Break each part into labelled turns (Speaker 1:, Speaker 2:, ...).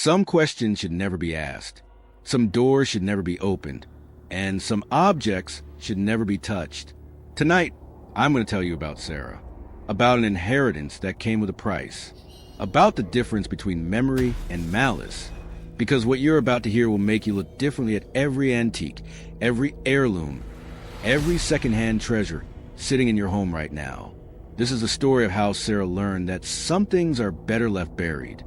Speaker 1: Some questions should never be asked. Some doors should never be opened. And some objects should never be touched. Tonight, I'm going to tell you about Sarah. About an inheritance that came with a price. About the difference between memory and malice. Because what you're about to hear will make you look differently at every antique, every heirloom, every secondhand treasure sitting in your home right now. This is the story of how Sarah learned that some things are better left buried.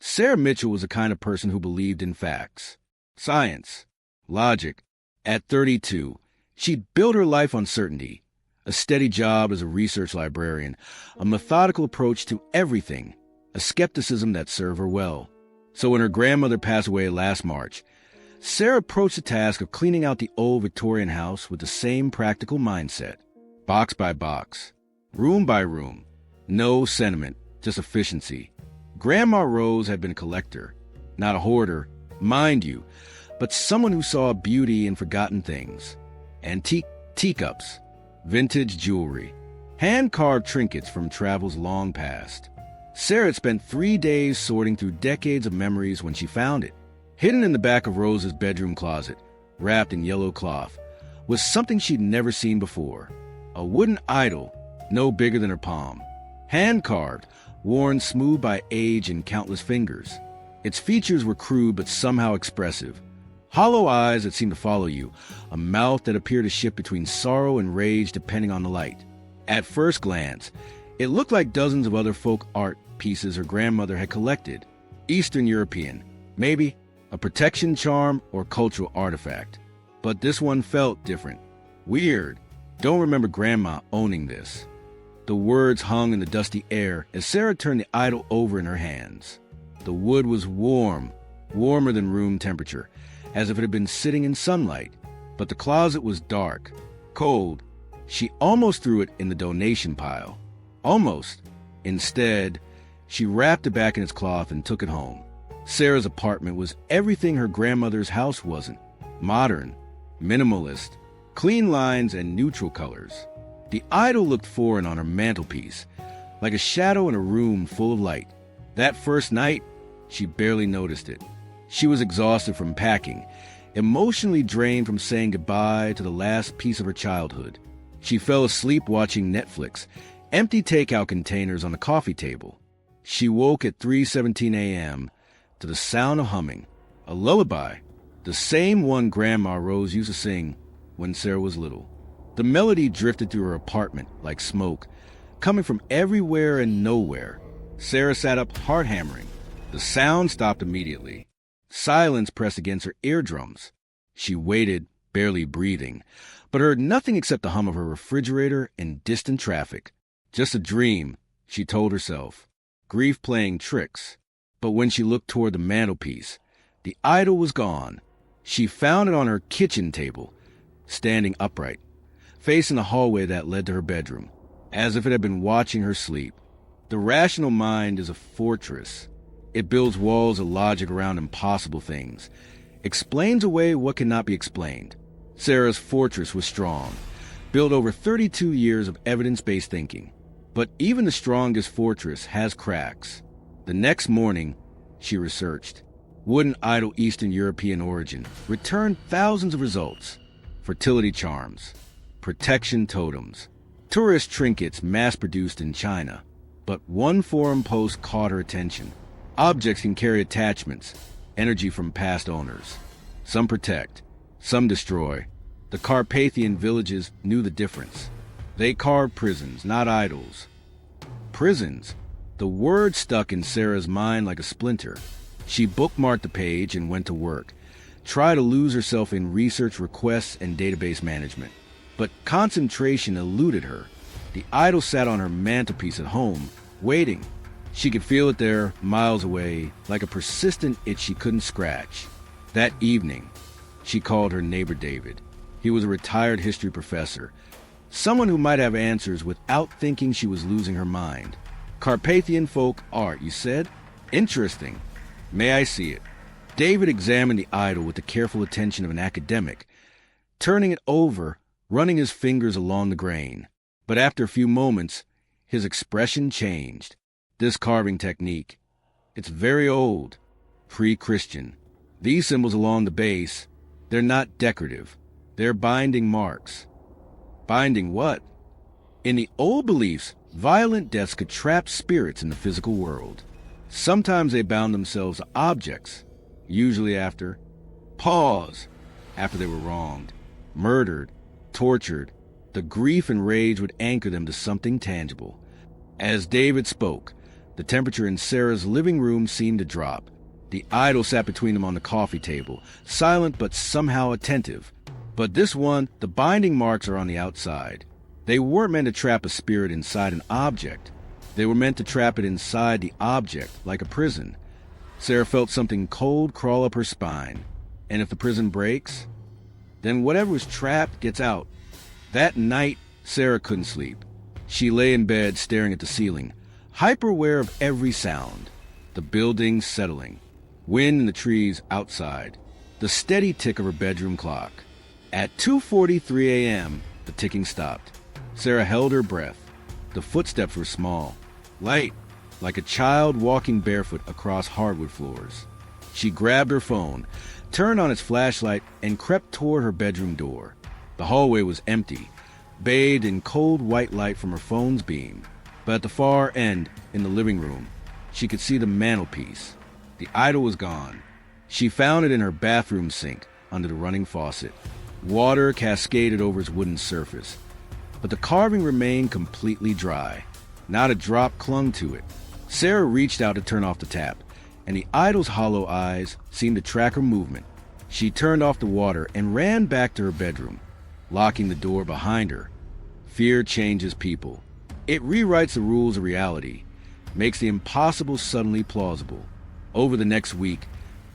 Speaker 1: Sarah Mitchell was the kind of person who believed in facts, science, logic. At 32, she'd built her life on certainty, a steady job as a research librarian, a methodical approach to everything, a skepticism that served her well. So when her grandmother passed away last March, Sarah approached the task of cleaning out the old Victorian house with the same practical mindset. Box by box, room by room. No sentiment, just efficiency. Grandma Rose had been a collector, not a hoarder, mind you, but someone who saw beauty in forgotten things. Antique teacups, vintage jewelry, hand-carved trinkets from travels long past. Sarah had spent 3 days sorting through decades of memories when she found it. Hidden in the back of Rose's bedroom closet, wrapped in yellow cloth, was something she'd never seen before. A wooden idol, no bigger than her palm. Hand-carved, worn smooth by age and countless fingers. Its features were crude but somehow expressive. Hollow eyes that seemed to follow you, a mouth that appeared to shift between sorrow and rage depending on the light. At first glance, it looked like dozens of other folk art pieces her grandmother had collected. Eastern European, maybe a protection charm or cultural artifact. But this one felt different. Weird. Don't remember Grandma owning this. The words hung in the dusty air as Sarah turned the idol over in her hands. The wood was warm, warmer than room temperature, as if it had been sitting in sunlight. But the closet was dark, cold. She almost threw it in the donation pile. Almost. Instead, she wrapped it back in its cloth and took it home. Sarah's apartment was everything her grandmother's house wasn't. Modern, minimalist, clean lines and neutral colors. The idol looked foreign on her mantelpiece, like a shadow in a room full of light. That first night, she barely noticed it. She was exhausted from packing, emotionally drained from saying goodbye to the last piece of her childhood. She fell asleep watching Netflix, empty takeout containers on the coffee table. She woke at 3:17 a.m. to the sound of humming, a lullaby, the same one Grandma Rose used to sing when Sarah was little. The melody drifted through her apartment like smoke, coming from everywhere and nowhere. Sarah sat up, heart hammering. The sound stopped immediately. Silence pressed against her eardrums. She waited, barely breathing, but heard nothing except the hum of her refrigerator and distant traffic. Just a dream, she told herself. Grief playing tricks. But when she looked toward the mantelpiece, the idol was gone. She found it on her kitchen table, standing upright, facing the hallway that led to her bedroom, as if it had been watching her sleep. The rational mind is a fortress. It builds walls of logic around impossible things, explains away what cannot be explained. Sarah's fortress was strong, built over 32 years of evidence-based thinking. But even the strongest fortress has cracks. The next morning, she researched. Wooden idol Eastern European origin returned thousands of results. Fertility charms, protection totems, tourist trinkets mass-produced in China. But one forum post caught her attention. Objects can carry attachments, energy from past owners. Some protect, some destroy. The Carpathian villages knew the difference. They carved prisons, not idols. Prisons. The word stuck in Sarah's mind like a splinter. She bookmarked the page and went to work, tried to lose herself in research requests and database management. But concentration eluded her. The idol sat on her mantelpiece at home, waiting. She could feel it there, miles away, like a persistent itch she couldn't scratch. That evening, she called her neighbor David. He was a retired history professor, someone who might have answers without thinking she was losing her mind. Carpathian folk art, you said? Interesting. May I see it? David examined the idol with the careful attention of an academic, turning it over, running his fingers along the grain. But after a few moments, His expression changed. This carving technique, it's very old, pre-Christian. These symbols along the base, they're not decorative. They're binding marks. Binding what? In the old beliefs, violent deaths could trap spirits in the physical world. Sometimes they bound themselves to objects, usually after they were wronged, murdered, tortured. The grief and rage would anchor them to something tangible. As David spoke, the temperature in Sarah's living room seemed to drop. The idol sat between them on the coffee table, silent but somehow attentive. But this one, the binding marks are on the outside. They weren't meant to trap a spirit inside an object. They were meant to trap it inside the object, like a prison. Sarah felt something cold crawl up her spine. And if the prison breaks, then whatever was trapped gets out. That night, Sarah couldn't sleep. She lay in bed staring at the ceiling, hyper-aware of every sound. The building settling, wind in the trees outside, the steady tick of her bedroom clock. At 2:43 a.m., the ticking stopped. Sarah held her breath. The footsteps were small, light, like a child walking barefoot across hardwood floors. She grabbed her phone, turned on its flashlight, and crept toward her bedroom door. The hallway was empty, bathed in cold white light from her phone's beam. But at the far end, in the living room, she could see the mantelpiece. The idol was gone. She found it in her bathroom sink, under the running faucet. Water cascaded over its wooden surface. But the carving remained completely dry. Not a drop clung to it. Sarah reached out to turn off the tap, and the idol's hollow eyes seemed to track her movement. She turned off the water and ran back to her bedroom, locking the door behind her. Fear changes people. It rewrites the rules of reality, makes the impossible suddenly plausible. Over the next week,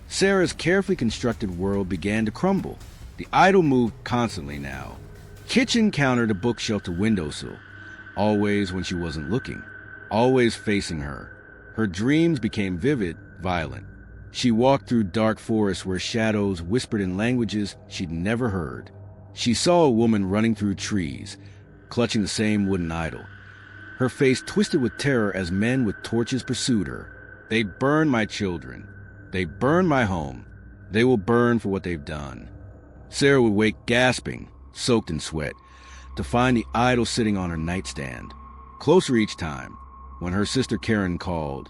Speaker 1: Sarah's carefully constructed world began to crumble. The idol moved constantly now. Kitchen counter to bookshelf to windowsill, always when she wasn't looking, always facing her. Her dreams became vivid, violent. She walked through dark forests where shadows whispered in languages she'd never heard. She saw a woman running through trees, clutching the same wooden idol. Her face twisted with terror as men with torches pursued her. They burned my children. They burned my home. They will burn for what they've done. Sarah would wake gasping, soaked in sweat, to find the idol sitting on her nightstand. Closer each time, when her sister Karen called,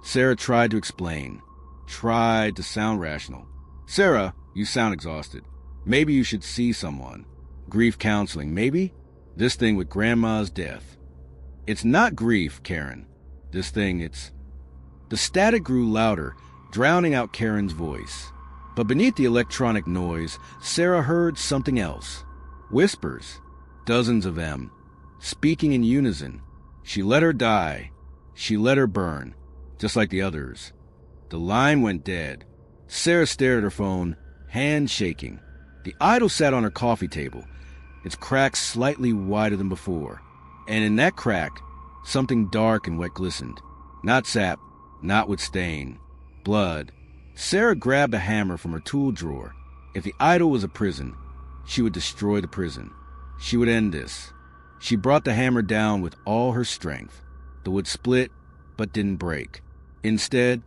Speaker 1: Sarah tried to explain, tried to sound rational. "Sarah, you sound exhausted. Maybe you should see someone. Grief counseling, maybe? This thing with Grandma's death." "It's not grief, Karen. This thing, it's..." The static grew louder, drowning out Karen's voice. But beneath the electronic noise, Sarah heard something else. Whispers. Dozens of them. Speaking in unison. She let her die. She let her burn. Just like the others. The line went dead. Sarah stared at her phone, hand shaking. The idol sat on her coffee table, its crack slightly wider than before. And in that crack, something dark and wet glistened. Not sap, not with stain. Blood. Sarah grabbed a hammer from her tool drawer. If the idol was a prison, she would destroy the prison. She would end this. She brought the hammer down with all her strength. The wood split, but didn't break. Instead,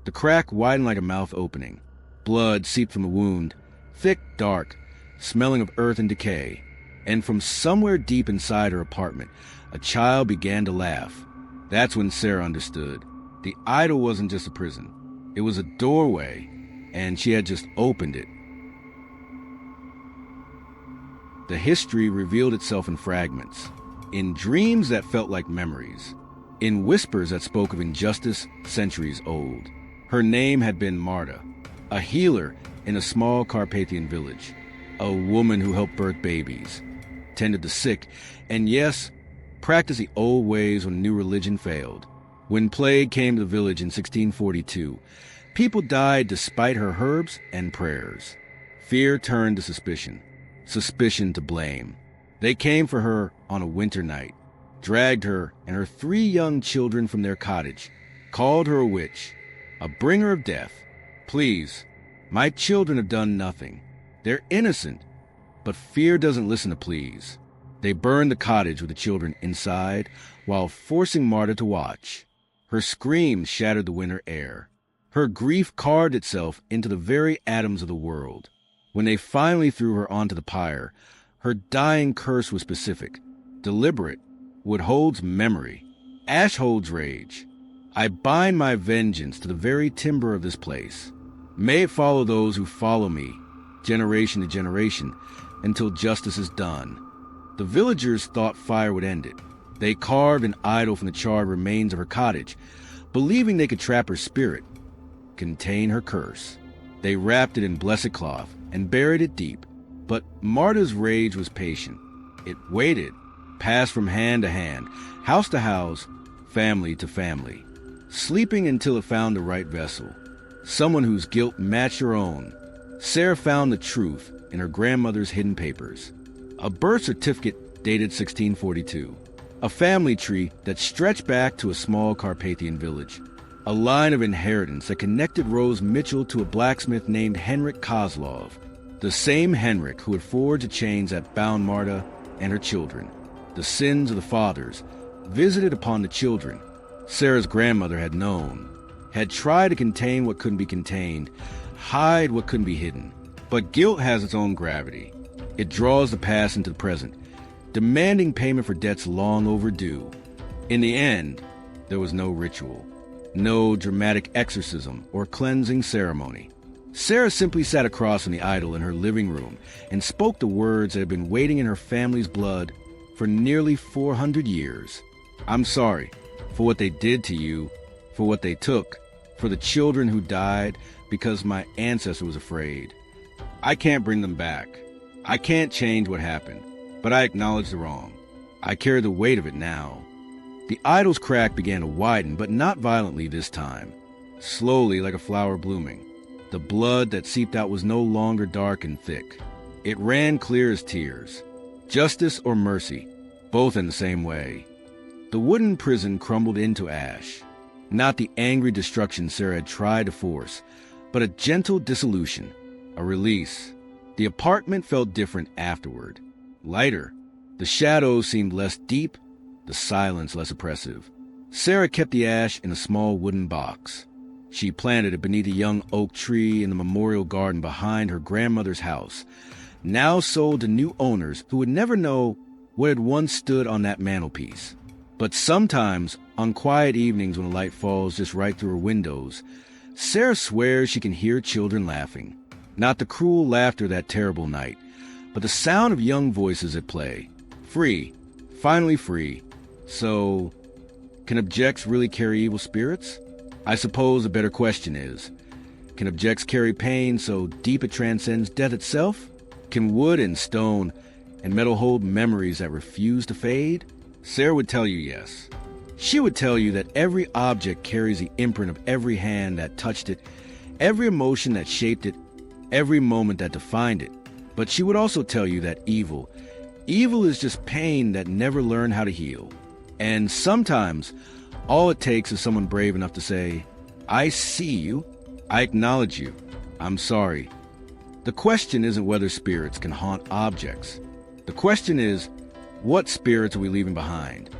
Speaker 1: the crack widened like a mouth opening. Blood seeped from the wound, thick, dark, smelling of earth and decay. And from somewhere deep inside her apartment, a child began to laugh. That's when Sarah understood. The idol wasn't just a prison. It was a doorway, and she had just opened it. The history revealed itself in fragments, in dreams that felt like memories, in whispers that spoke of injustice centuries old. Her name had been Marta, a healer in a small Carpathian village, a woman who helped birth babies, tended the sick, and yes, practiced the old ways when new religion failed. When plague came to the village in 1642, people died despite her herbs and prayers. Fear turned to suspicion, suspicion to blame. They came for her on a winter night, dragged her and her 3 young children from their cottage, called her a witch, a bringer of death. "Please, my children have done nothing. They're innocent." But fear doesn't listen to pleas. They burned the cottage with the children inside while forcing Marta to watch. Her screams shattered the winter air. Her grief carved itself into the very atoms of the world. When they finally threw her onto the pyre, her dying curse was specific, deliberate. Wood holds memory. Ash holds rage. I bind my vengeance to the very timber of this place. May it follow those who follow me, generation to generation, until justice is done. The villagers thought fire would end it. They carved an idol from the charred remains of her cottage, believing they could trap her spirit, contain her curse. They wrapped it in blessed cloth and buried it deep. But Marta's rage was patient. It waited, passed from hand to hand, house to house, family to family, sleeping until it found the right vessel, someone whose guilt matched her own. Sarah found the truth in her grandmother's hidden papers. A birth certificate dated 1642. A family tree that stretched back to a small Carpathian village. A line of inheritance that connected Rose Mitchell to a blacksmith named Henrik Kozlov. The same Henrik who had forged the chains that bound Marta and her children. The sins of the fathers visited upon the children. Sarah's grandmother had known, had tried to contain what couldn't be contained, hide what couldn't be hidden. But guilt has its own gravity. It draws the past into the present, demanding payment for debts long overdue. In the end, there was no ritual, no dramatic exorcism or cleansing ceremony. Sarah simply sat across from the idol in her living room and spoke the words that had been waiting in her family's blood for nearly 400 years. I'm sorry for what they did to you, for what they took, for the children who died because my ancestor was afraid. I can't bring them back. I can't change what happened, but I acknowledge the wrong. I carry the weight of it now. The idol's crack began to widen, but not violently this time. Slowly, like a flower blooming. The blood that seeped out was no longer dark and thick. It ran clear as tears. Justice or mercy, both in the same way. The wooden prison crumbled into ash. Not the angry destruction Sarah had tried to force, but a gentle dissolution, a release. The apartment felt different afterward. Lighter. The shadows seemed less deep, the silence less oppressive. Sarah kept the ash in a small wooden box. She planted it beneath a young oak tree in the memorial garden behind her grandmother's house, now sold to new owners who would never know what had once stood on that mantelpiece. But sometimes, on quiet evenings when the light falls just right through her windows, Sarah swears she can hear children laughing. Not the cruel laughter that terrible night, but the sound of young voices at play. Free. Finally free. So, can objects really carry evil spirits? I suppose a better question is, can objects carry pain so deep it transcends death itself? Can wood and stone and metal hold memories that refuse to fade? Sarah would tell you yes. She would tell you that every object carries the imprint of every hand that touched it, every emotion that shaped it, every moment that defined it. But she would also tell you that evil is just pain that never learned how to heal. And sometimes, all it takes is someone brave enough to say, I see you, I acknowledge you, I'm sorry. The question isn't whether spirits can haunt objects. The question is, what spirits are we leaving behind?